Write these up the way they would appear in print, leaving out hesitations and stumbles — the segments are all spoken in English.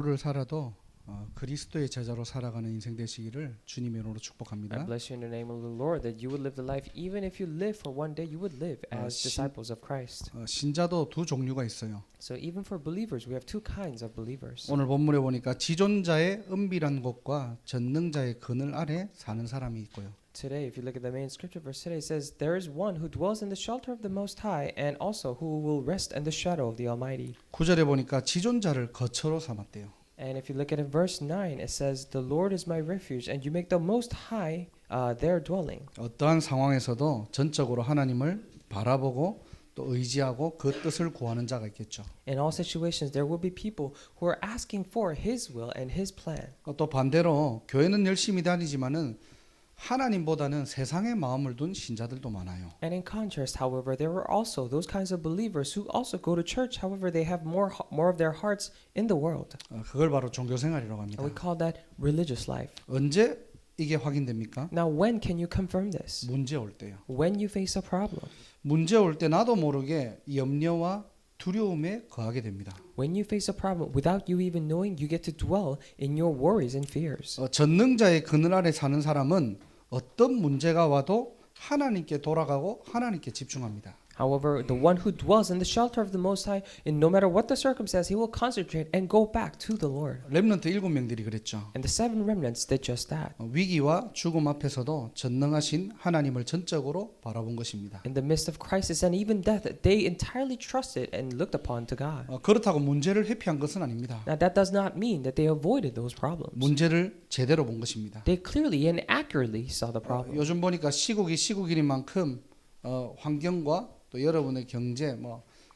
를 살아도 그리스도의 제자로 살아가는 인생 되시기를 주님의 이름으로 I 축복합니다. bless you in the name of the Lord that you would live the life, even if you live for one day, you would live as disciples of Christ. 신자도 두 종류가 있어요. So even for believers, we have two kinds of believers. 오늘 본문에 보니까 지존자의 은밀한 곳과 전능자의 그늘 아래 사는 사람이 있고요. Today, if you look at the main scripture verse today, it says, "There is one who dwells in the shelter of the Most High, and also who will rest in the shadow of the Almighty." 9절에 보니까 지존자를 거처로 삼았대요. And if you look at it, verse 9, it says, "The Lord is my refuge, and you make the Most High their dwelling." 어떠한 상황에서도 전적으로 하나님을 바라보고 또 의지하고 그 뜻을 구하는 자가 있겠죠. In all situations, there will be people who are asking for His will and His plan. 또 반대로 교회는 열심히 다니지만은 하나님보다는 세상의 마음을 둔 신자들도 많아요. And in contrast, however, there are also those kinds of believers who also go to church. However, they have more of their hearts in the world. 그걸 바로 종교 생활이라고 합니다. And we call that religious life. 언제 이게 확인됩니까? Now, when can you confirm this? 문제 올 때요. When you face a problem. 문제 올 때 나도 모르게 염려와 두려움에 거하게 됩니다. When you face a problem, without you even knowing, you get to dwell in your worries and fears. 전능자의 그늘 아래 사는 사람은 어떤 문제가 와도 하나님께 돌아가고 하나님께 집중합니다. However, the one who dwells in the shelter of the Most High, and no matter what the circumstance, he will concentrate and go back to the Lord. 렘넌트 7명들이 그랬죠. And the 7 remnants did just that. 위기와 죽음 앞에서도 전능하신 하나님을 전적으로 바라본 것입니다. In the midst of crisis and even death, they entirely trusted and looked upon to God. 그렇다고 문제를 회피한 것은 아닙니다. Now, that does not mean that they avoided those problems. 문제를 제대로 본 것입니다. They clearly and accurately saw the problem. 요즘 보니까 시국이 시국인 만큼 환경과 또 여러분의 경제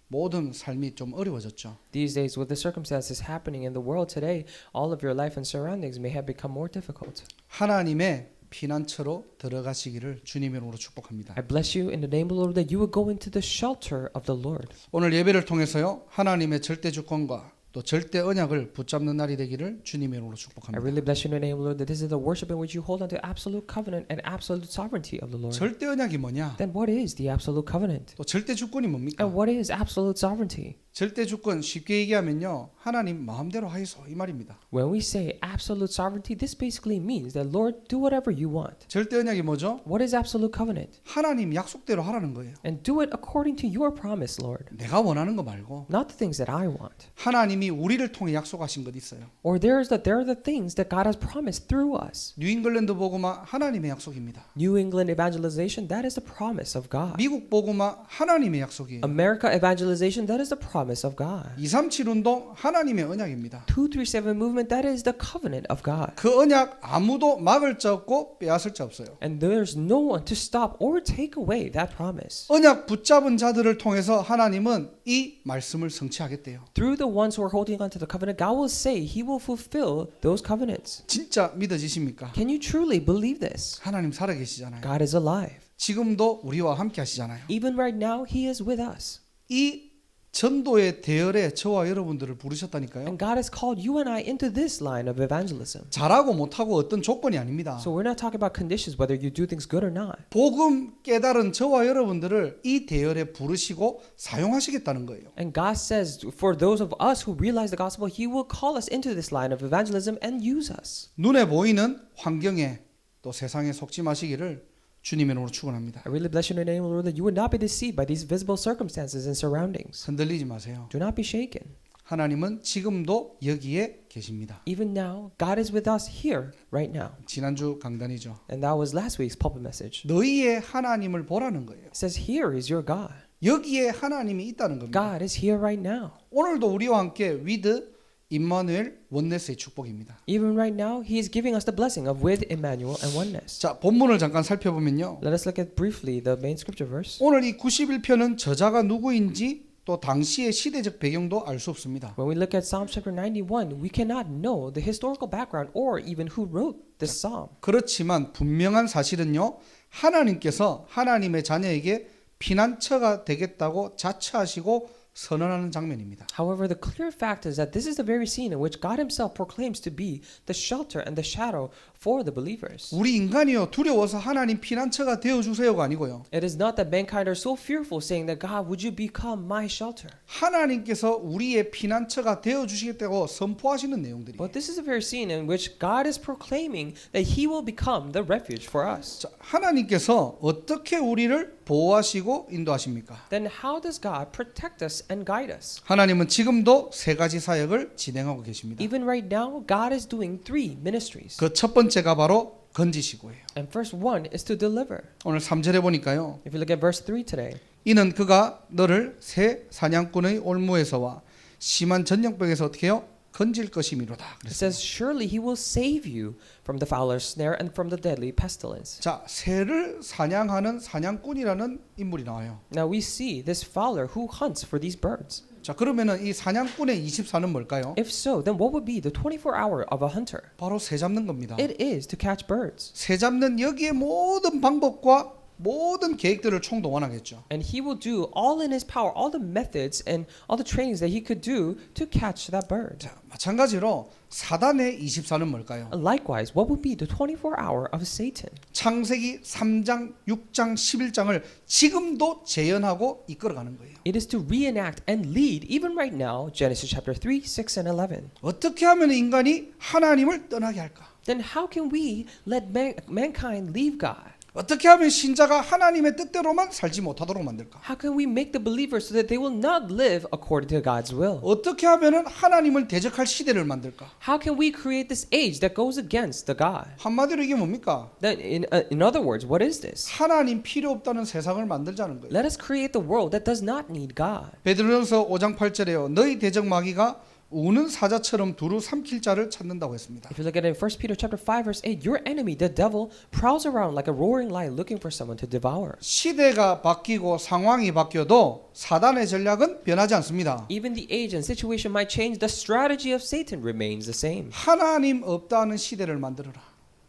모든 삶이 좀 어려워졌죠. These days, with the circumstances happening in the world today, all of your life and surroundings may have become more difficult. 하나님의 피난처로 들어가시기를 주님의 이름으로 축복합니다. I bless you in the name of the Lord that you would go into the shelter of the Lord. 오늘 예배를 통해서요 하나님의 절대 주권과 또 절대 언약을 붙잡는 날이 되기를 주님의 이름으로 I 축복합니다. really bless you in the name of the Lord that this is the worship in which you hold on to absolute covenant and absolute sovereignty of the Lord. 절대 언약이 뭐냐? Then what is the absolute covenant? 또 절대 주권이 뭡니까? And what is absolute sovereignty? 절대 주권 쉽게 얘기하면요 하나님 마음대로 하이소 이 말입니다. When we say absolute sovereignty, this basically means that Lord, do whatever you want. 절대 언약이 뭐죠? What is absolute covenant? 하나님 약속대로 하라는 거예요. And do it according to your promise, Lord. 내가 원하는 거 말고 Not the things that I want. 하나님이 우리를 통해 약속하신 것 있어요. Or there are the things that God has promised through us. 뉴잉글랜드 복음화 하나님의 약속입니다. New England evangelization, that is the promise of God. 미국 복음화 하나님의 약속이에요. America evangelization, that is the promise of God. 237 운동 하나님의 언약입니다. 237 movement, that is the covenant of God. 그 언약 아무도 막을 자 없고 빼앗을 자 없어요. And there's no one to stop or take away that promise. 언약 붙잡은 자들을 통해서 하나님은 이 말씀을 성취하겠대요. Through the ones who are holding on to the covenant, God will say He will fulfill those covenants. 진짜 믿어지십니까? Can you truly believe this? 하나님 살아계시잖아요. God is alive. 지금도 우리와 함께 하시잖아요. Even right now, He is with us. 이 전도의 대열에 저와 여러분들을 부르셨다니까요. And God has called you and I into this line of evangelism. 잘하고 못하고 어떤 조건이 아닙니다. So we're not talking about conditions, whether you do things good or not. 복음 깨달은 저와 여러분들을 이 대열에 부르시고 사용하시겠다는 거예요. And God says, for those of us who realize the gospel, He will call us into this line of evangelism and use us. 눈에 보이는 환경에 또 세상에 속지 마시기를 주님의 이름으로 축원합니다. I really bless you in the name of the Lord that you would not be deceived by these visible circumstances and surroundings. 흔들리지 마세요. Do not be shaken. 하나님은 지금도 여기에 계십니다. Even now, God is with us here, right now. 지난주 강단이죠. And that was last week's pulpit message. 너희의 하나님을 보라는 거예요. It says, here is your God. 여기에 하나님이 있다는 겁니다. God is here right now. 오늘도 우리와 함께 with 임마누엘 원네스의 축복입니다. Even right now, He is giving us the blessing of with Emmanuel and oneness. 자, 본문을 잠깐 살펴보면요. Let us look at briefly the main scripture verse. 오늘 이 91편은 저자가 누구인지 또 당시의 시대적 배경도 알 수 없습니다. When we look at Psalm chapter 91, we cannot know the historical background or even who wrote this psalm. 그렇지만 분명한 사실은요. 하나님께서 하나님의 자녀에게 피난처가 되겠다고 자처하시고 선언하는 장면입니다. However, the clear fact is that this is the very scene in which God Himself proclaims to be the shelter and the shadow for the believers. 우리 인간이요 두려워서 하나님 피난처가 되어 주세요가 아니고요. It is not that mankind are so fearful saying that God, would you become my shelter? 하나님께서 우리의 피난처가 되어 주시겠다고 선포하시는 내용들이에요. But this is a very scene in which God is proclaiming that he will become the refuge for us. 자, 하나님께서 어떻게 우리를 보호하시고 인도하십니까? Then how does God protect us and guide us? 하나님은 지금도 세 가지 사역을 진행하고 계십니다. Even right now, God is doing 3 ministries. 그 첫 번째가 바로 건지시고예요. And first one is to deliver. 오늘 3절에 보니까요. If you look at verse 3 today, 이는 그가 너를 새 사냥꾼의 올무에서와 심한 전염병에서 어떻게 해요? 건질 것이미로다. it 그랬어요. says, surely he will save you from the fowler's snare and from the deadly pestilence. 자, 새를 사냥하는 사냥꾼이라는 인물이 나와요. Now we see this fowler who hunts for these birds. 자, 그러면은 이 사냥꾼의 24는 뭘까요? If so, then what would be the 24 hour of a hunter? 바로 새 잡는 겁니다. It is to catch birds. 새 잡는 여기에 모든 방법과 모든 계획들을 총동원하겠죠. And he will do all in his power, all the methods and all the trainings that he could do to catch that bird. 자, 마찬가지로 사단의 24는 뭘까요? And likewise, what would be the 24 hour of Satan? 창세기 3장, 6장, 11장을 지금도 재현하고 이끌어가는 거예요. It is to reenact and lead, even right now, Genesis chapter 3, 6, and 11. 어떻게 하면 인간이 하나님을 떠나게 할까? Then how can we let mankind leave God? 어떻게 하면 신자가 하나님의 뜻대로만 살지 못하도록 만들까? How can we make the believers so that they will not live according to God's will? 어떻게 하면은 하나님을 대적할 시대를 만들까? How can we create this age that goes against the God? 한마디로 이게 뭡니까? Then, in other words, what is this? 하나님 필요 없다는 세상을 만들자는 거예요. Let us create the world that does not need God. 베드로전서 5장 8절에요. 너희 대적 마귀가 우는 사자처럼 두루 삼킬 자를 찾는다고 했습니다. If you look at it in 1 Peter chapter 5 verse 8, your enemy, the devil, prowls around like a roaring lion looking for someone to devour. 시대가 바뀌고 상황이 바뀌어도 사단의 전략은 변하지 않습니다. Even the age and situation might change, the strategy of Satan remains the same. 하나님 없다는 시대를 만들어라.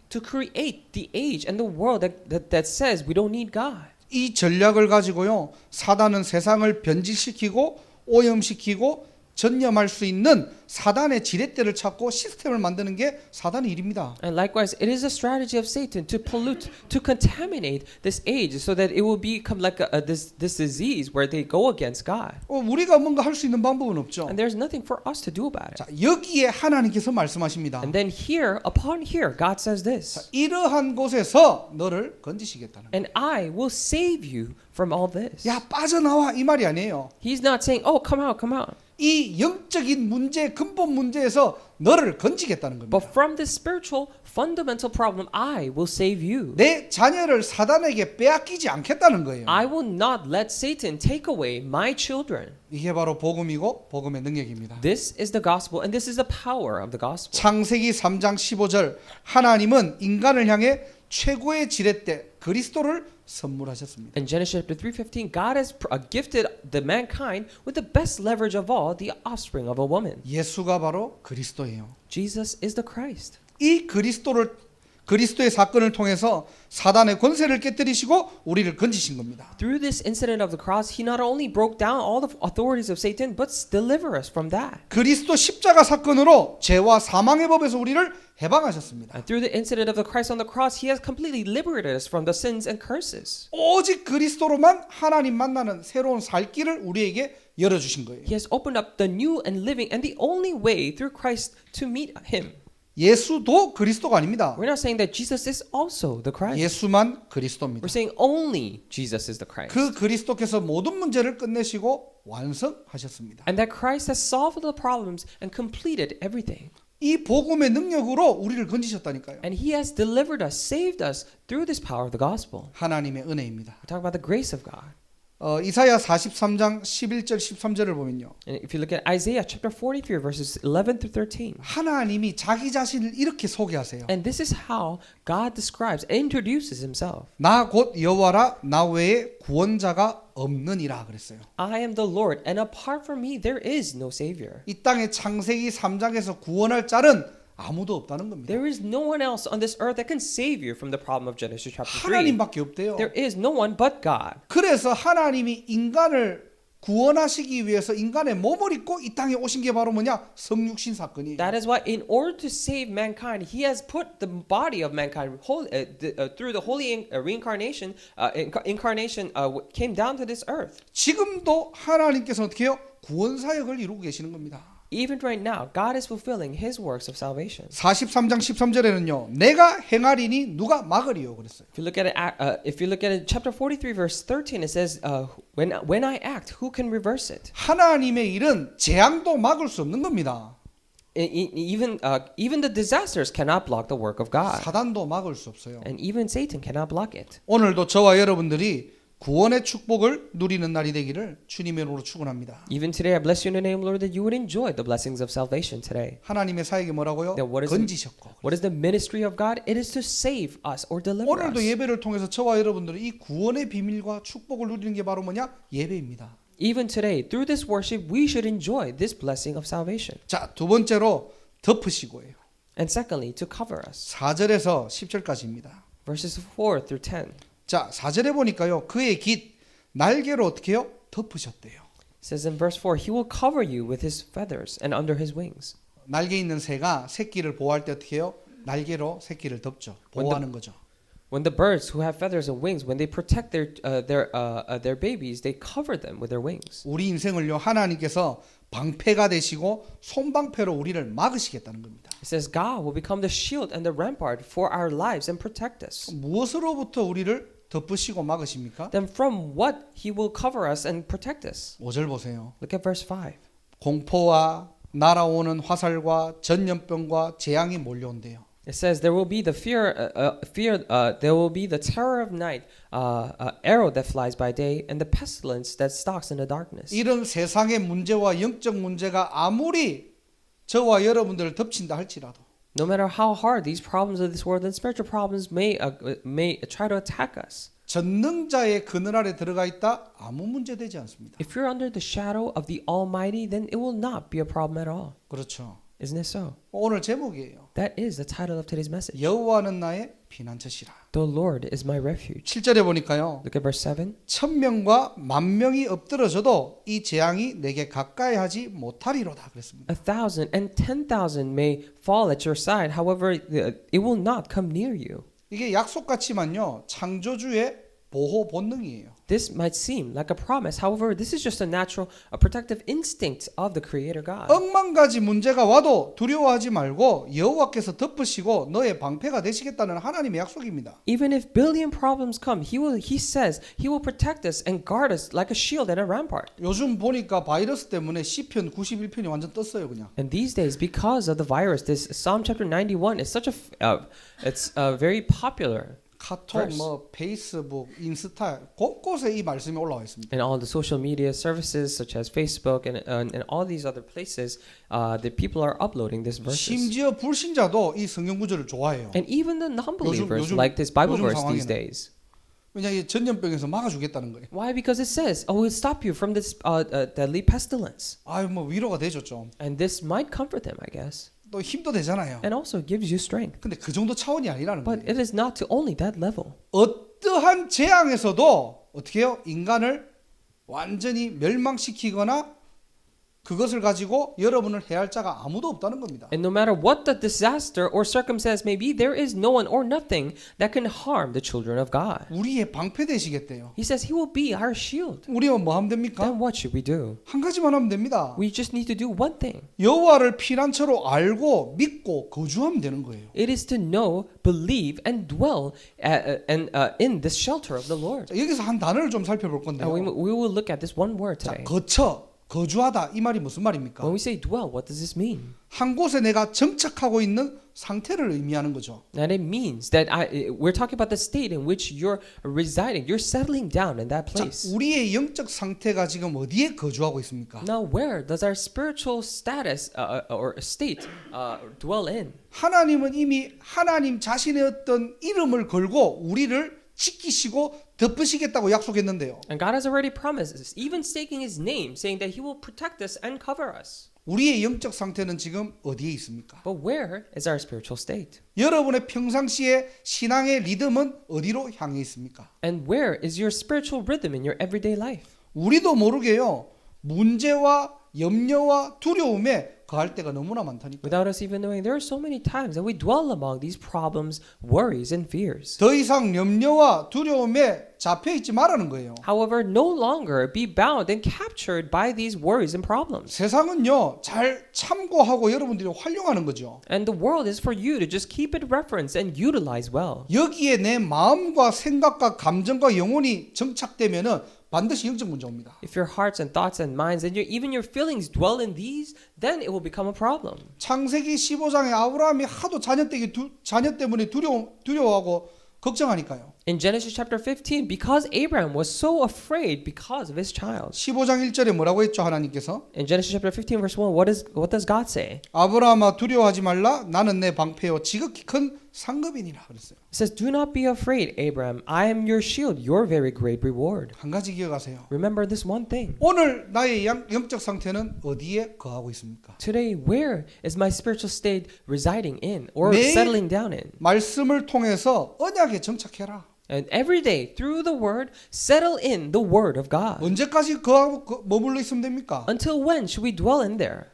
To create the age and the world that says we don't need God. 이 전략을 가지고요. 사단은 세상을 변질시키고 오염시키고 전념할 수 있는 사단의 지렛대를 찾고 시스템을 만드는 게 사단의 일입니다. And likewise, it is a strategy of Satan to pollute, to contaminate this age so that it will become like this disease where they go against God. 우리가 뭔가 할 수 있는 방법은 없죠. And there's nothing for us to do about it. 자, 여기에 하나님께서 말씀하십니다. And then here, upon here, God says this. 이러한 곳에서 너를 건지시겠다는 거예요. And I will save you from all this. 야, 빠져나와 이 말이 아니에요. He's not saying, oh, come out, come out. 이 영적인 문제, 근본 문제에서 너를 건지겠다는 겁니다. But from this spiritual fundamental problem, I will save you. 내 자녀를 사단에게 빼앗기지 않겠다는 거예요. I will not let Satan take away my children. 이게 바로 복음이고 복음의 능력입니다. This is the gospel, and this is the power of the gospel. 창세기 3장 15절 하나님은 인간을 향해 최고의 지렛대 그리스도를 선물하셨습니다. In Genesis chapter 3:15, God has gifted the mankind with the best leverage of all, the offspring of a woman. 예수가 바로 그리스도예요. Jesus is the Christ. 이 그리스도의 사건을 통해서 사단의 권세를 깨뜨리시고 우리를 건지신 겁니다. Through this incident of the cross, he not only broke down all the authorities of Satan, but deliver us from that. 그리스도 십자가 사건으로 죄와 사망의 법에서 우리를 해방하셨습니다. And through the incident of the Christ on the cross, he has completely liberated us from the sins and curses. 오직 그리스도로만 하나님 만나는 새로운 살 길을 우리에게 열어주신 거예요. He has opened up the new and living and the only way through Christ to meet him. 예수도 그리스도가 아닙니다. We're not saying that Jesus is also the Christ. 예수만 그리스도입니다. We're saying only Jesus is the Christ. 그 그리스도께서 모든 문제를 끝내시고 완성하셨습니다. And that Christ has solved the problems and completed everything. 이 복음의 능력으로 우리를 건지셨다니까요. And he has delivered us, saved us through this power of the gospel. 하나님의 은혜입니다. We're talking about the grace of God. 이사야 43장 11절 13절을 보면요. And if you look at Isaiah chapter 43 verses 11 through 13. 하나님이 자기 자신을 이렇게 소개하세요. And this is how God describes, introduces himself. 나 곧 여호와라 나 외에 구원자가 없느니라 그랬어요. I am the Lord, and apart from me there is no savior. 이 땅의 창세기 3장에서 구원할 자는 아무도 없다는 겁니다. There is no one else on this earth that can save you from the problem of Genesis chapter 3. 하나님밖에 없대요. There is no one but God. 그래서 하나님이 인간을 구원하시기 위해서 인간의 몸을 입고 이 땅에 오신 게 바로 뭐냐? 성육신 사건이에요. That is why, in order to save mankind, He has put the body of mankind through the holy reincarnation. Incarnation came down to this earth. 지금도 하나님께서 어떻게 해요? 구원 사역을 이루고 계시는 겁니다. Even right now, God is fulfilling His works of salvation. 43장 13절에는요. 내가 행하리니 누가 막으리요 그랬어요. If you look at it, chapter 43, verse 13, it says, "When I act, who can reverse it?" 하나님의 일은 재앙도 막을 수 없는 겁니다. Even the disasters cannot block the work of God, 사단도 막을 수 없어요. and even Satan cannot block it. 오늘도 저와 여러분들이 구원의 축복을 누리는 날이 되기를 주님의 이름으로 축원합니다. Even today, I bless you in the name, Lord, that you would enjoy the blessings of salvation today. 하나님의 사역이 뭐라고요? Then what is 건지셨고. What is the ministry of God? It is to save us or deliver 오늘도 us. 예배를 통해서 저와 여러분들은 이 구원의 비밀과 축복을 누리는 게 바로 뭐냐? 예배입니다. Even today, through this worship, we should enjoy this blessing of salvation. 자, 두 번째로 덮으시고예요. And secondly, to cover us. 4절에서 10절까지입니다. Verses 4 through 10. 자, 4절에 보니까요. 그의 깃 날개로 어떻게 해요? 덮으셨대요. It says in verse 4, He will cover you with His feathers and under His wings. 날개 있는 새가 새끼를 보호할 때 어떻게 해요? 날개로 새끼를 덮죠. 보호하는 거죠. When the birds who have feathers and wings, when they protect their babies, they cover them with their wings. 우리 인생을요. 하나님께서 방패가 되시고 손방패로 우리를 막으시겠다는 겁니다. It says God will become the shield and the rampart for our lives and protect us. 무엇으로부터 우리를 덮으시고 막으십니까? Then from what He will cover us and protect us. 5절 보세요. Look at verse 5. 공포와 날아오는 화살과 전염병과 재앙이 몰려온대요. It says there will be the there will be the terror of night, arrow that flies by day, and the pestilence that stalks in the darkness. 이런 세상의 문제와 영적 문제가 아무리 저와 여러분들을 덮친다 할지라도 No matter how hard these problems of this world and spiritual problems may try to attack us, 전능자의 그늘 아래 들어가 있다 아무 문제 되지 않습니다. if you're under the shadow of the Almighty, then it will not be a problem at all. 그렇죠. Isn't it so? 오늘 제목이에요. That is the title of today's message. 여호와는 나의 피난처시라. The Lord is my refuge. 7절에 보니까요. Look at verse 7. 1000명과 10,000명이 엎드러져도 이 재앙이 내게 가까이 하지 못하리로다 그랬습니다. 1,000 and 10,000 may fall at your side. However, it will not come near you. 이게 약속 같지만요. 창조주의 보호 본능이에요. This might seem like a promise. However, this is just a protective instinct of the Creator God. 억만 가지 문제가 와도 두려워하지 말고 여호와께서 덮으시고 너의 방패가 되시겠다는 하나님의 약속입니다. Even if billion problems come, He says He will protect us and guard us like a shield and a rampart. 요즘 보니까 바이러스 때문에 시편 91편이 완전 떴어요, 그냥. And these days, because of the virus, this Psalm chapter 91 is such it's very popular. 카톡, verse. 뭐 페이스북, 인스타 곳곳에 이 말씀이 올라와 있습니다. And all the social media services such as Facebook and all these other places, the people are uploading this verses. 심지어 불신자도 이 성경 구절을 좋아해요. And even the non-believers 요즘- like this Bible 요즘 verse these 상황에는. days. 왜냐 이 전염병에서 막아주겠다는 거예요. Why? Because it says, "Oh, we'll stop you from this deadly pestilence," 아유 뭐 위로가 되죠 좀. and this might comfort them, I guess, 또 힘도 되잖아요. and also gives you strength. 근데 그 정도 차원이 아니라는 But 거예요. it is not to only that level. 어떠한 재앙에서도 어떻게 해요? 인간을 완전히 멸망시키거나 그것을 가지고 여러분을 해할 자가 아무도 없다는 겁니다. And no matter what the disaster or circumstance may be, there is no one or nothing that can harm the children of God. 우리의 방패 되시겠대요. He says He will be our shield. 우리가 뭐 하면 됩니까? Then what should we do? 한 가지만 하면 됩니다. We just need to do one thing. 여호와를 피난처로 알고 믿고 거주하면 되는 거예요. It is to know, believe, and dwell in this shelter of the Lord. 자, 여기서 한 단어를 좀 살펴볼 And 건데요. we will look at this one word 자, today. 거주하다 이 말이 무슨 말입니까? When we say dwell, what does this mean? 한 곳에 내가 정착하고 있는 상태를 의미하는 거죠. And it means that we're talking about the state in which you're residing. You're settling down in that 자, place. 우리의 영적 상태가 지금 어디에 거주하고 있습니까? Now, where does our spiritual status or state dwell in? 하나님은 이미 하나님 자신의 어떤 이름을 걸고 우리를 지키시고 덮으시겠다고 약속했는데요. And God has already promised us, even stating His name, saying that He will protect us and cover us. 우리의 영적 상태는 지금 어디에 있습니까? But where is our spiritual state? 여러분의 평상시의 신앙의 리듬은 어디로 향해 있습니까? And where is your spiritual rhythm in your everyday life? 우리도 모르게요. 문제와 염려와 두려움에 거할 때가 너무나 많다니까. Without us even knowing, there are so many times that we dwell among these problems, worries, and fears. 더 이상 염려와 두려움에 잡혀 있지 말라는 거예요. However, no longer be bound and captured by these worries and problems. 세상은요, 잘 참고하고 여러분들이 활용하는 거죠. And the world is for you to just keep it reference and utilize well. 여기에 내 마음과 생각과 감정과 영혼이 정착되면은 반드시 영적 문제 옵니다. If your hearts and thoughts and minds and even your feelings dwell in these, then it will become a problem. 창세기 15장에 아브라함이 하도 자녀 때문에 두려워하고 걱정하니까요. In Genesis chapter 15, because Abraham was so afraid because of his child. 15장 1절에 뭐라고 했죠, 하나님께서? In Genesis chapter 15 verse 1, what does God say? 아브라함아 두려워하지 말라. 나는 내 방패요 지극히 큰 상급이니라 그랬어요. It says, "Do not be afraid, Abraham. I am your shield, your very great reward." 한 가지 기억하세요. Remember this one thing. 오늘 나의 영적 상태는 어디에 거하고 있습니까? Today, where is my spiritual state residing in or 매일- settling down in? 말씀을 통해서 언약에 정착해라. And every day, through the word, settle in the word of God. 언제까지 거하고 머물러 있으면 됩니까? Until when should we dwell in there?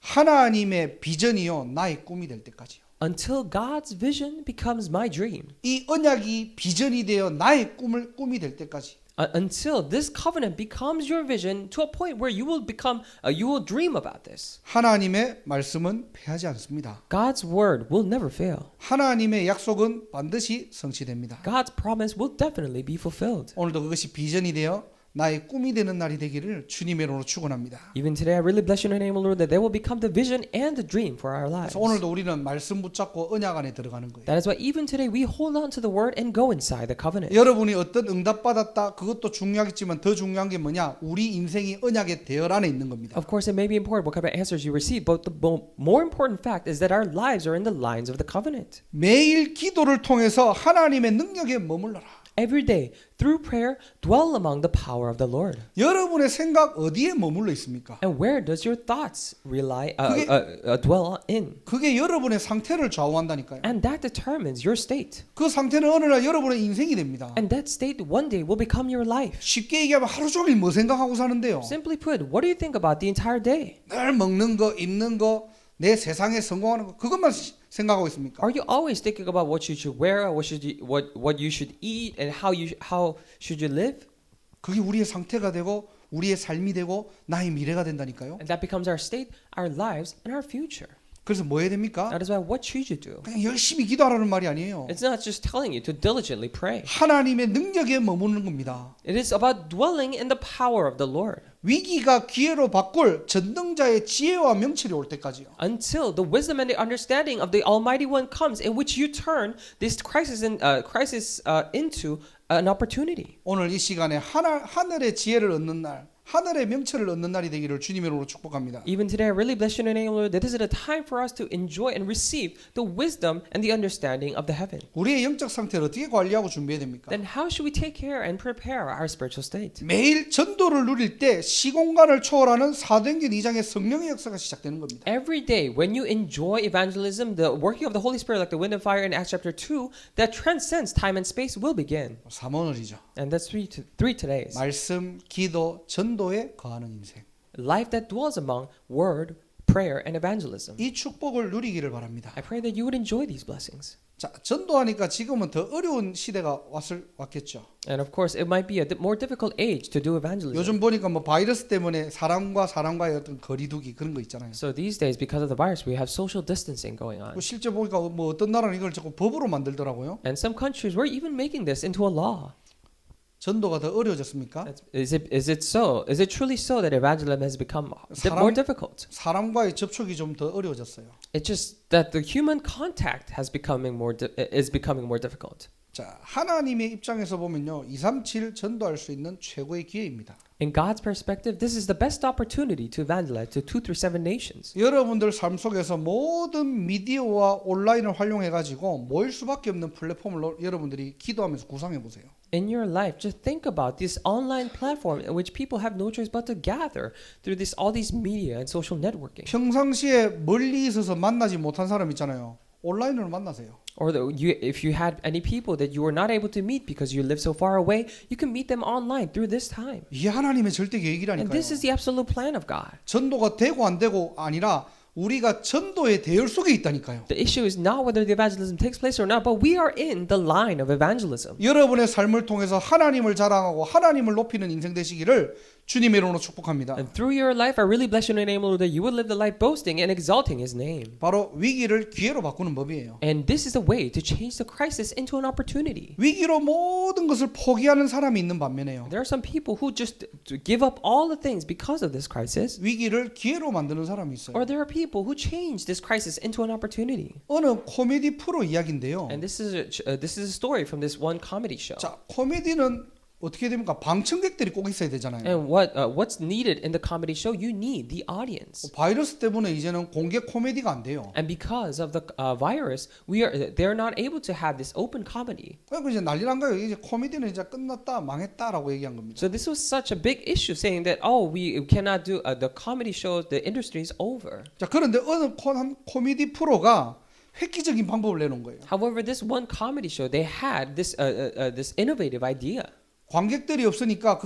하나님의 비전이요 나의 꿈이 될 때까지요. Until God's vision becomes my dream. 이 언약이 비전이 되어 나의 꿈이 될 때까지. Until this covenant becomes your vision to a point where you will dream about this. 하나님의 말씀은 패하지 않습니다. God's word will never fail. 하나님의 약속은 반드시 성취됩니다. God's promise will definitely be fulfilled. 오늘도 그것이 비전이 되어 나의 꿈이 되는 날이 되기를 주님의 이름으로 축원합니다. Even today, I really bless your name, Lord, that they will become the vision and the dream for our lives. 그래서 오늘도 우리는 말씀 붙잡고 언약 안에 들어가는 거예요. That is why even today we hold on to the word and go inside the covenant. 여러분이 어떤 응답 받았다 그것도 중요하겠지만 더 중요한 게 뭐냐? 우리 인생이 언약의 대열 안에 있는 겁니다. Of course, it may be important what kind of answers you receive, but the more important fact is that our lives are in the lines of the covenant. 매일 기도를 통해서 하나님의 능력에 머물러라. Every day, through prayer, dwell among the power of the Lord. 여러분의 생각 어디에 머물러 있습니까? And where does your thoughts dwell in? 그게 여러분의 상태를 좌우한다니까요. And that determines your state. 그 상태는 어느 날 여러분의 인생이 됩니다. And that state one day will become your life. 쉽게 얘기하면 하루 종일 뭐 생각하고 사는데요. Simply put, what do you think about the entire day? 늘 먹는 거, 입는 거, 내 세상에 성공하는 거 그것만 생각하고 있습니까? Are you always thinking about what you should wear, what you should eat, and how should you live? 그게 우리의 상태가 되고 우리의 삶이 되고 나의 미래가 된다니까요. And that becomes our state, our lives, and our future. 그래서 뭐 해야 됩니까? That is why what should you do? 그냥 열심히 기도하라는 말이 아니에요. It's not just telling you to diligently pray. 하나님의 능력에 머무는 겁니다. It is about dwelling in the power of the Lord. 위기가 기회로 바꿀 전능자의 지혜와 명철이 올 때까지요. Until the wisdom and the understanding of the Almighty One comes, in which you turn this crisis into an opportunity. 오늘 이 시간에 하늘의 지혜를 얻는 날, 하늘의 명철을 얻는 날이 되기를 주님의 이름으로 축복합니다. Even today, I really bless your name, Lord, that this is a time for us to enjoy and receive the wisdom and the understanding of the heaven. 우리의 영적 상태를 어떻게 관리하고 준비해야 됩니까? Then how should we take care and prepare our spiritual state? 매일 전도를 누릴 때 시공간을 초월하는 사도행전 2장의 성령의 역사가 시작되는 겁니다. Every day, when you enjoy evangelism, the working of the Holy Spirit, like the wind and fire in Acts chapter 2, that transcends time and space will begin. 3오늘이죠. And that's three today's. 말씀, 기도, 전도에 거하는 인생. Life that dwells among word, prayer, and evangelism. 이 축복을 누리기를 바랍니다. I pray that you would enjoy these blessings. 자, 전도하니까 지금은 더 어려운 시대가 왔겠죠. And of course, it might be a more difficult age to do evangelism. 요즘 보니까 뭐 바이러스 때문에 사람과의 어떤 거리두기 그런 거 있잖아요. So these days, because of the virus, we have social distancing going on. 실제 보니까 뭐 어떤 나라는 이걸 자꾸 법으로 만들더라고요. And some countries were even making this into a law. 전도가 더 어려워졌습니까? Is it so? Is it truly so that evangelism has become more difficult? 사람과의 접촉이 좀 더 어려워졌어요. It's just that the human contact is becoming more difficult. 자, 하나님의 입장에서 보면요. 237 전도할 수 있는 최고의 기회입니다. In God's perspective, this is the best opportunity to evangelize to 237 nations. 여러분들 삶 속에서 모든 미디어와 온라인을 활용해 가지고 모일 수밖에 없는 플랫폼을 여러분들이 기도하면서 구상해 보세요. In your life, just think about this online platform in which people have no choice but to gather through all these media and social networking. 평상시에 멀리 있어서 만나지 못한 사람 있잖아요. 온라인으로 만나세요. Or if you had any people that you were not able to meet because you live so far away, you can meet them online through this time. 이게 하나님의 절대 And 계획이라니까요. this is the absolute plan of God. 전도가 되고 안 되고 아니라 우리가 전도의 대열 속에 있다니까요. The issue is not whether the evangelism takes place or not, but we are in the line of evangelism. 여러분의 삶을 통해서 하나님을 자랑하고 하나님을 높이는 인생 되시기를 주님의 이름으로 축복합니다. And through your life, I really bless your name, Lord, that you would live the life boasting and exalting His name. 바로 위기를 기회로 바꾸는 법이에요. And this is a way to change the crisis into an opportunity. 위기로 모든 것을 포기하는 사람이 있는 반면에요. There are some people who just give up all the things because of this crisis. 위기를 기회로 만드는 사람이 있어요. Or there are people who change this crisis into an opportunity. 어느 코미디 프로 이야기인데요. And this is a story from this one comedy show. 자, 코미디는 어떻게 됩니까? 방청객들이 꼭 있어야 되잖아요. And what's needed in the comedy show? You need the audience. 바이러스 때문에 이제는 공개 코미디가 안 돼요. And because of the virus, they're not able to have this open comedy. 그러니까 이제 난리 난 거예요. 이제 코미디는 이제 끝났다, 망했다라고 얘기한 겁니다. So this was such a big issue, saying that we cannot do the comedy shows. The industry is over. 자, 그런데 어느 코미디 프로가 획기적인 방법을 내놓은 거예요. However, this one comedy show, they had this innovative idea. 관객들이 없으니까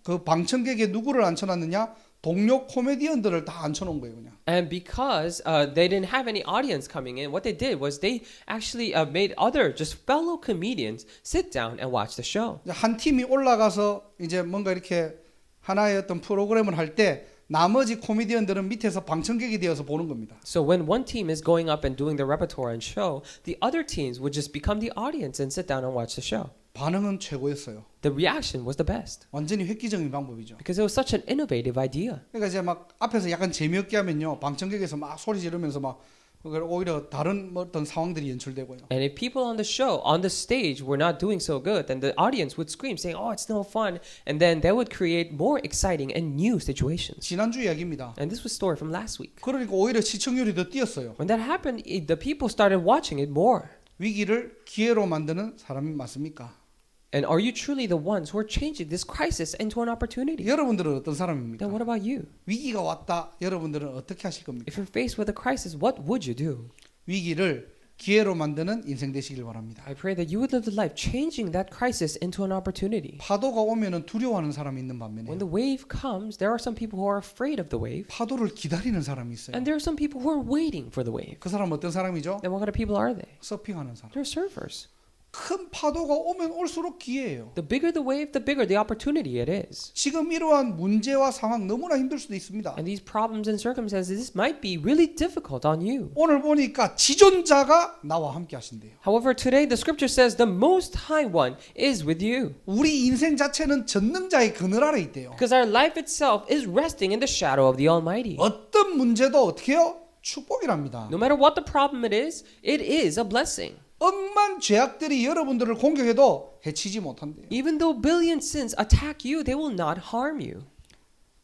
그 방청객에 누구를 앉혀놨느냐? 동료 코미디언들을 다 앉혀놓은 거예요, 그냥. And because they didn't have any audience coming in, what they did was they actually made other just fellow comedians sit down and watch the show. 한 팀이 올라가서 이제 뭔가 이렇게 하나의 어떤 프로그램을 할 때 나머지 코미디언들은 밑에서 방청객이 되어서 보는 겁니다. So when one team is going up and doing the repertoire and show, the other teams would just become the audience and sit down and watch the show. 반응은 최고였어요. The reaction was the best 완전히 획기적인 방법이죠. because it was such an innovative idea. 그러니까 이제 막 앞에서 약간 재미없게 하면요, 방청객에서 막 소리 지르면서 막 오히려 다른 어떤 상황들이 연출되고요. And if people on the show, on the stage, were not doing so good, then the audience would scream, saying, "Oh, it's no fun," and then that would create more exciting and new situations. 지난주 이야기입니다. And this was a story from last week. 그러니까 오히려 시청률이 더 뛰었어요. When that happened, the people started watching it more. 위기를 기회로 만드는 사람이 맞습니까? And are you truly the ones who are changing this crisis into an opportunity? 여러분들은 어떤 사람입니까? Then what about you? 위기가 왔다. 여러분들은 어떻게 하실 겁니까? If you're faced with a crisis, what would you do? 위기를 기회로 만드는 인생 되시길 바랍니다. I pray that you would live the life changing that crisis into an opportunity. 파도가 오면은 두려워하는 사람이 있는 반면에 When the wave comes, there are some people who are afraid of the wave, 파도를 기다리는 사람이 있어요. and there are some people who are waiting for the wave. 그 사람은 어떤 사람이죠? Then what kind of people are they? 서핑하는 사람. They're surfers. 큰 파도가 오면 올수록 기회예요. The bigger the wave, the bigger the opportunity it is. 지금 이러한 문제와 상황 너무나 힘들 수도 있습니다. And these problems and circumstances, this might be really difficult on you. 오늘 보니까 지존자가 나와 함께 하신대요. However, today the scripture says the Most High One is with you. 우리 인생 자체는 전능자의 그늘 아래 있대요. Because our life itself is resting in the shadow of the Almighty. 어떤 문제도 어떻게 해요? 축복이랍니다. No matter what the problem it is a blessing. 억만 죄악들이 여러분들을 공격해도 해치지 못한대요. Even though billion sins attack you, they will not harm you.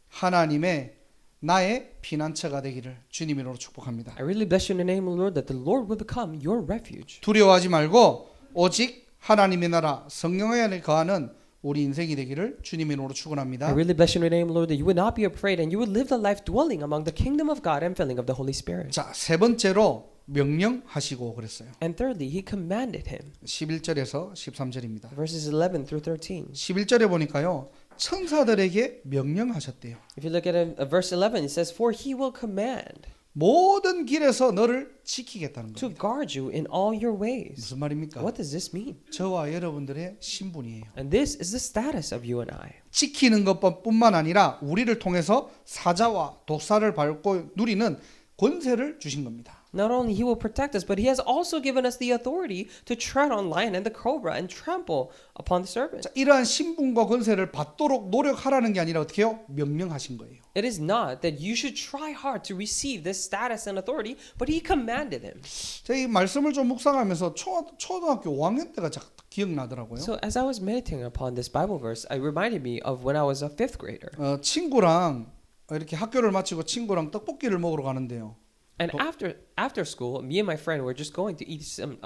하나님의 나의 피난처가 되기를 주님 이름으로 축복합니다. I really bless you in the name of the Lord that the Lord will become your refuge. 두려워하지 말고 오직 하나님의 나라 성령의 안에 거하는 우리 인생이 되기를 주님 이름으로 축원합니다. I really bless you in the name of the Lord that you would not be afraid and you would live the life dwelling among the kingdom of God and filling of the Holy Spirit. 자, 세 번째로 명령하시고 그랬어요. And thirdly, he commanded him. 11절에서 13절입니다. Verses 11 through 13. 11절에 보니까요. 천사들에게 명령하셨대요. If you look at verse 11, it says, "For he will command 모든 길에서 너를 지키겠다는 to 겁니다. guard you in all your ways." 무슨 말입니까? What does this mean? 저와 여러분들의 신분이에요. And this is the status of you and I. 지키는 것뿐만 아니라 우리를 통해서 사자와 독사를 밟고 누리는 권세를 주신 겁니다. Not only he will protect us, but he has also given us the authority to tread on lion and the cobra and trample upon the serpent. 자, 이러한 신분과 권세를 받도록 노력하라는 게 아니라 어떻게 해요? 명령하신 거예요. It is not that you should try hard to receive this status and authority, but he commanded him. 제가 이 말씀을 좀 묵상하면서 초등학교 5학년 때가 기억나더라고요. So as I was meditating upon this Bible verse, it reminded me of when I was a fifth grader. 친구랑 이렇게 학교를 마치고 친구랑 떡볶이를 먹으러 가는데요. And after school, me and my friend were just going to eat some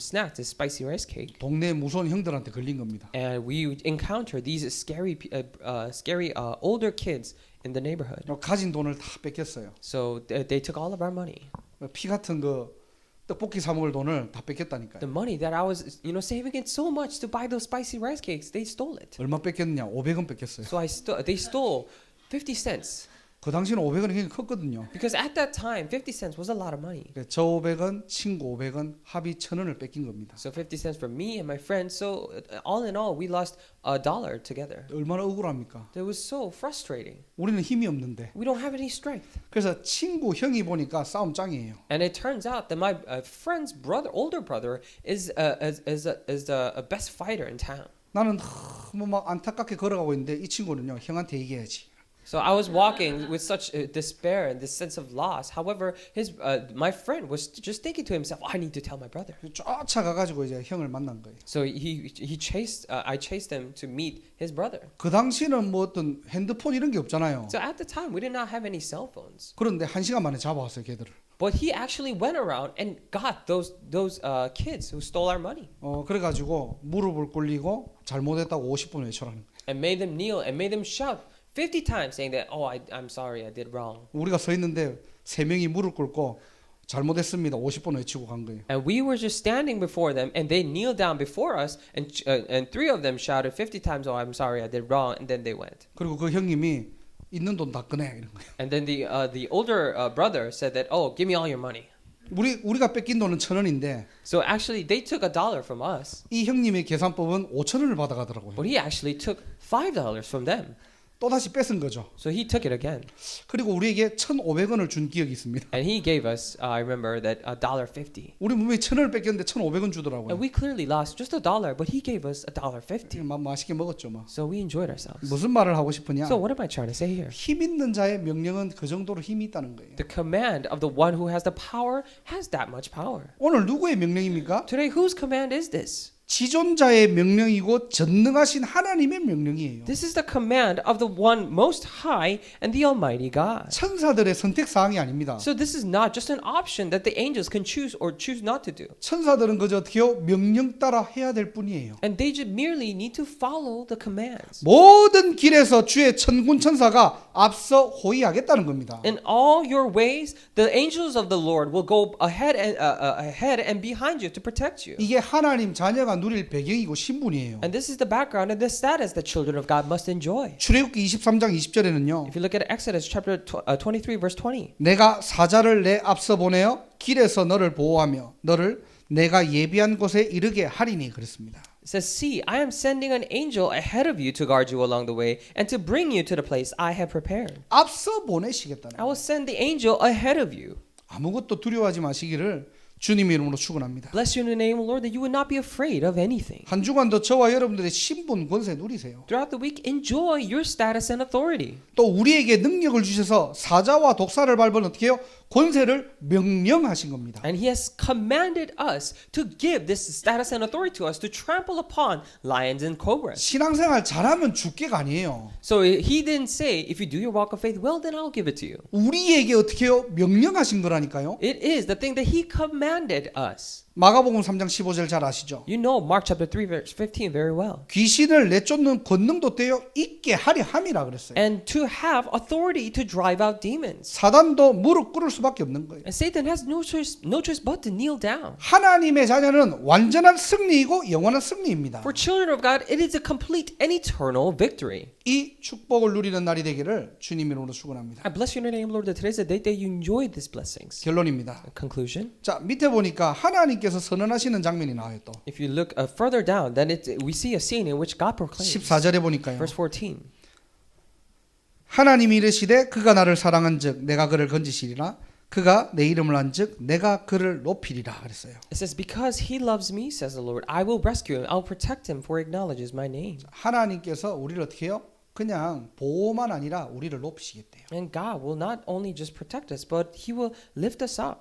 snacks, this spicy rice cake. 동네 무서운 형들한테 걸린 겁니다. And we encountered these scary older kids in the neighborhood. 가진 돈을 다 뺏겼어요. So they took all of our money. 피 같은 거 떡볶이 사 먹을 돈을 다 뺏겼다니까요. The money that I was, saving it so much to buy those spicy rice cakes, they stole it. 얼마 뺏겼느냐? 500원 뺏겼어요. So they stole 50 cents. 그 당시는 500원이 굉장히 컸거든요. Because at that time, 50 cents was a lot of money. 저 500원, 친구 500원, 합의 1,000원을 뺏긴 겁니다. So 50 cents from me and my friends. So all in all, we lost $1 together. 얼마나 억울합니까? It was so frustrating. 우리는 힘이 없는데. We don't have any strength. 그래서 친구 형이 보니까 싸움 짱이에요. And it turns out that my friend's older brother, is the best fighter in town. 나는 너무 막 안타깝게 걸어가고 있는데 이 친구는요 형한테 얘기해야지. So I was walking with such despair and this sense of loss. However, my friend was just thinking to himself, I need to tell my brother. 쫓아가가지고 이제 형을 만난 거예요. So I chased him to meet his brother. 그 당시는 뭐 어떤 핸드폰 이런 게 없잖아요. So at the time, we did not have any cell phones. 그런데 1시간 만에 잡아왔어요 걔들을. But he actually went around and got those kids who stole our money 그래가지고 무릎을 꿇리고 잘못했다고 50번 외쳐라는 거예요. and made them kneel and made them shout 50 times saying that, I'm sorry, I did wrong. 우리가 서 있는데 3명이 무릎 꿇고 잘못했습니다 50번 외치고 간 거예요. And we were just standing before them and they kneeled down before us and 3 of them shouted 50 times, I'm sorry, I did wrong, and then they went. 그리고 그 형님이 있는 돈 다 꺼내 이런 거예요. And then the older brother said that, give me all your money. 우리가 뺏긴 돈은 1,000원인데 So actually they took $1 from us, 이 형님의 계산법은 5,000원을 받아가더라고요. but he actually took $5 from them. 또 다시 뺏은 거죠. So he took it again. 그리고 우리에게 1,500원을 준 기억이 있습니다. And he gave us, I remember that $1.50. 우리 분명히 1,000원을 뺏겼는데 1,500원 주더라고요. And we clearly lost just $1, but he gave us $1.50. 맛있게 먹었죠, 뭐. So we enjoyed ourselves. 무슨 말을 하고 싶으냐? So what am I trying to say here? 힘 있는 자의 명령은 그 정도로 힘이 있다는 거예요. The command of the one who has the power has that much power. 오늘 누구의 명령입니까? Today, whose command is this? 지존자의 명령이고 전능하신 하나님의 명령이에요. This is the command of the one most high and the almighty God. 천사들의 선택 사항이 아닙니다. So this is not just an option that the angels can choose or choose not to do. 천사들은 그저 어떻게요? 명령 따라 해야 될 뿐이에요. And they just merely need to follow the commands. 모든 길에서 주의 천군 천사가 앞서 호위하겠다는 겁니다. In all your ways, the angels of the Lord will go ahead and behind you to protect you. 이게 하나님 자녀가 누릴 배경이고 신분이에요. And this is the background and the status that children of God must enjoy. 출애굽기 23장 20절에는요. If you look at Exodus chapter 23 verse 20. 내가 사자를 내 앞서 보내어 길에서 너를 보호하며 너를 내가 예비한 곳에 이르게 하리니 그랬습니다. It says, See, I am sending an angel ahead of you to guard you along the way and to bring you to the place I have prepared. 앞서 보내시겠다는 I will send the angel ahead of you. 아무것도 두려워하지 마시기를 주님 이름으로 축원합니다. Bless you in the name of the Lord that you would not be afraid of anything. 한 주간도 저와 여러분들의 신분 권세 누리세요. Throughout the week, enjoy your status and authority. 또 우리에게 능력을 주셔서 사자와 독사를 밟은 어떻게 해요? 권세를 명령하신 겁니다. And he has commanded us to give this status and authority to us to trample upon lions and cobras. 신앙생활 잘하면 주께가 아니에요. So he didn't say, if you do your walk of faith, well, then I'll give it to you. 우리에게 어떻게 해요? 명령하신 거라니까요. It is the thing that he commanded us. 마가복음 3장 15절 잘 아시죠? You know Mark chapter 3 verse 15 very well. 귀신을 내쫓는 권능도 떼어 있게 하리 함이라 그랬어요. And to have authority to drive out demons. 사단도 무릎 꿇을 수밖에 없는 거예요. And Satan has no choice but to kneel down. 하나님의 자녀는 완전한 승리이고 영원한 승리입니다. For children of God, it is a complete and eternal victory. 이 축복을 누리는 날이 되기를 주님 이름으로 축원합니다. I bless you in the name, Lord, that today's the day that you enjoy these blessings. 결론입니다. Conclusion. 자, 밑에 보니까 하나님께서 선언하시는 장면이 나와요 또. If you look further down, then we see a scene in which God proclaims. 14절에 보니까요. Verse 14. 하나님이 이르시되 그가 나를 사랑한즉 내가 그를 건지시리라 그가 내 이름을 한즉 내가 그를 높이리라 그랬어요. It says, because he loves me, says the Lord, I will rescue him. I'll protect him, for he acknowledges my name. 하나님께서 우리를 어떻게 해요? 그냥 보호만 아니라 우리를 높이시겠대요. And God will not only just protect us, but he will lift us up.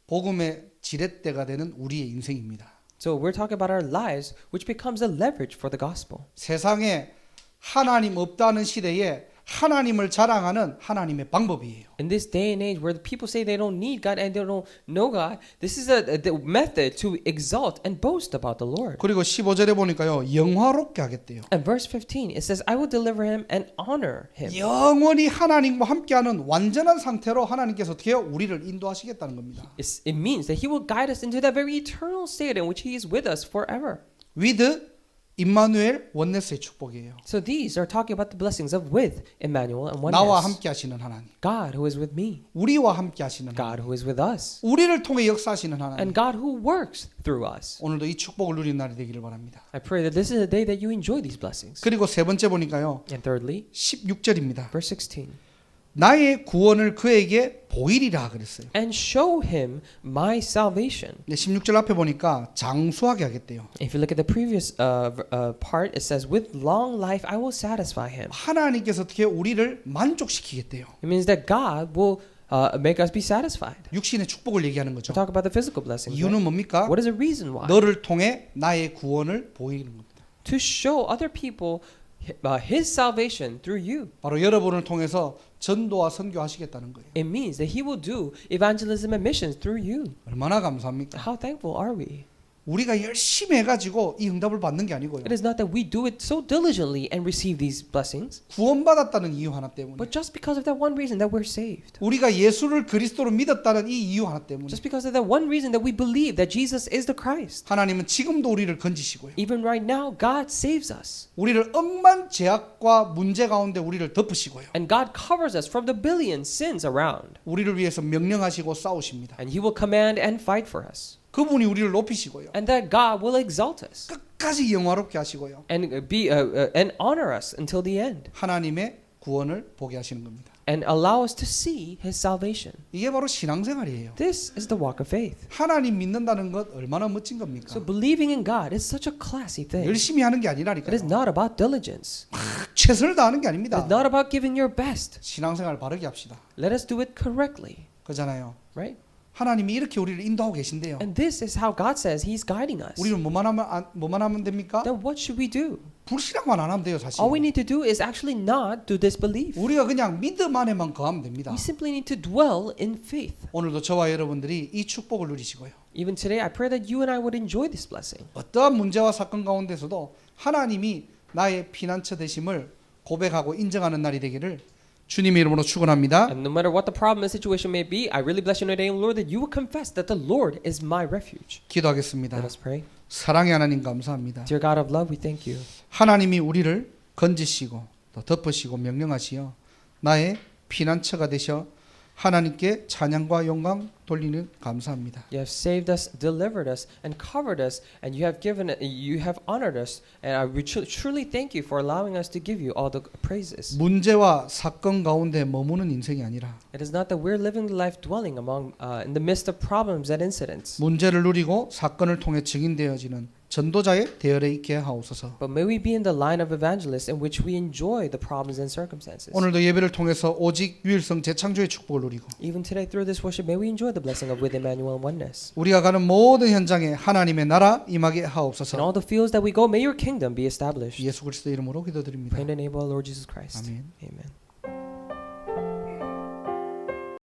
복음의 지렛대가 되는 우리의 인생입니다. So we're talking about our lives, which becomes a leverage for the gospel. 세상에 하나님 없다는 시대에 하나님을 자랑하는 하나님의 방법이에요. In this day and age where the people say they don't need God and they don't know God, this is the method to exalt and boast about the Lord. 그리고 15절에 보니까요. 영화롭게 하겠대요. And verse 15, it says, I will deliver him and honor him. 영원히 하나님과 함께하는 완전한 상태로 하나님께서 어떻게 해요? 우리를 인도하시겠다는 겁니다. It means that he will guide us into that very eternal state in which he is with us forever. with 임마누엘 원네스의 축복이에요. So these are talking about the blessings of with Emmanuel and 나와 oneness. 함께 하시는 하나님. God who is with me. 우리와 함께 하시는 God 하나님. who is with us. 우리를 통해 역사하시는 하나님. And God who works through us. 오늘도 이 축복을 누리는 날이 되기를 바랍니다. I pray that this is a day that you enjoy these blessings. 그리고 세 번째 보니까요. And thirdly, 16절입니다. verse 16. 나의 구원을 그에게 보이리라 그랬어요. And show him my salvation. 16절 앞에 보니까 장수하게 하겠대요. If you look at the previous part, it says, with long life I will satisfy him. 하나님께서 어떻게 우리를 만족시키겠대요. It means that God will make us be satisfied. 육신의 축복을 얘기하는 거죠. We'll talk about the physical blessings. 이유는 Right? 뭡니까? What is the reason why? 너를 통해 나의 구원을 보이는 겁니다. To show other people his salvation through you. 바로 여러분을 통해서 전도와 선교하시겠다는 거예요. It means that he will do evangelism and missions through you. 얼마나 감사합니까? How thankful are we? 우리가 열심히 해가지고 이 응답을 받는 게 아니고요. It is not that we do it so diligently and receive these blessings, 구원받았다는 이유 하나 때문에, but just because of that one reason that we're saved. 우리가 예수를 그리스도로 믿었다는 이 이유 하나 때문에, Just because of that one reason that we believe that Jesus is the Christ. 하나님은 지금도 우리를 건지시고요. Even right now, God saves us. 우리를 엄만 죄악과 문제 가운데 우리를 덮으시고요. And God covers us from the billion sins around. 우리를 위해서 명령하시고 싸우십니다. And he will command and fight for us. 그분이 우리를 높이시고요. And that God will exalt us. 끝까지 영화롭게 하시고요. And and honor us until the end. 하나님의 구원을 보게 하시는 겁니다. And allow us to see his salvation. 이게 바로 신앙생활이에요. This is the walk of faith. 하나님 믿는다는 것 얼마나 멋진 겁니까? So believing in God is such a classy thing. 열심히 하는 게 It is 아니라니까요. not about diligence. 최선을 다하는 게 It 아닙니다. is not about giving your best. 신앙생활 바르게 합시다. Let us do it correctly, 그잖아요. right? 하나님이 이렇게 우리를 인도하고 계신데요. And this is how God says he's guiding us. 우리는 뭐만 하면 됩니까? Then what should we do? 불신앙만 안 하면 돼요, 사실. All we need to do is actually not to disbelieve. 우리가 그냥 믿음 안에만 거하면 됩니다. We simply need to dwell in faith. 오늘도 저와 여러분들이 이 축복을 누리시고요. Even today, I pray that you and I would enjoy this blessing. 어떠한 문제와 사건 가운데서도 하나님이 나의 피난처 되심을 고백하고 인정하는 날이 되기를 주님의 이름으로 축원합니다. And no matter what the problem and situation may be, I really bless you in the name, Lord, that you will confess that the Lord is my refuge. 기도하겠습니다. Let us pray. 사랑의 하나님 감사합니다. Dear God of love, we thank you. 하나님이 우리를 건지시고 또 덮으시고 명령하시어 나의 피난처가 되셔 하나님께 찬양과 영광 돌리는 감사합니다. You have saved us, delivered us, and covered us, and you have honored us, and I truly thank you for allowing us to give you all the praises. 문제와 사건 가운데 머무는 인생이 아니라 It is not that we're living the life dwelling in the midst of problems and incidents, 문제를 누리고 사건을 통해 증인되어지는 전도자의 대열에 있게 하옵소서. but may we be in the line of evangelists in which we enjoy the problems and circumstances. 오늘도 예배를 통해서 오직 유일성 재창조의 축복을 누리고 Even today, through this worship, may we enjoy the blessing of with Emmanuel and oneness. 우리가 가는 모든 현장에 하나님의 나라 임하게 In 하옵소서. all the fields that we go, may your kingdom be established. 예수 그리스도 이름으로 기도드립니다. Pray in the name of our Lord Jesus Christ. 아멘. Amen.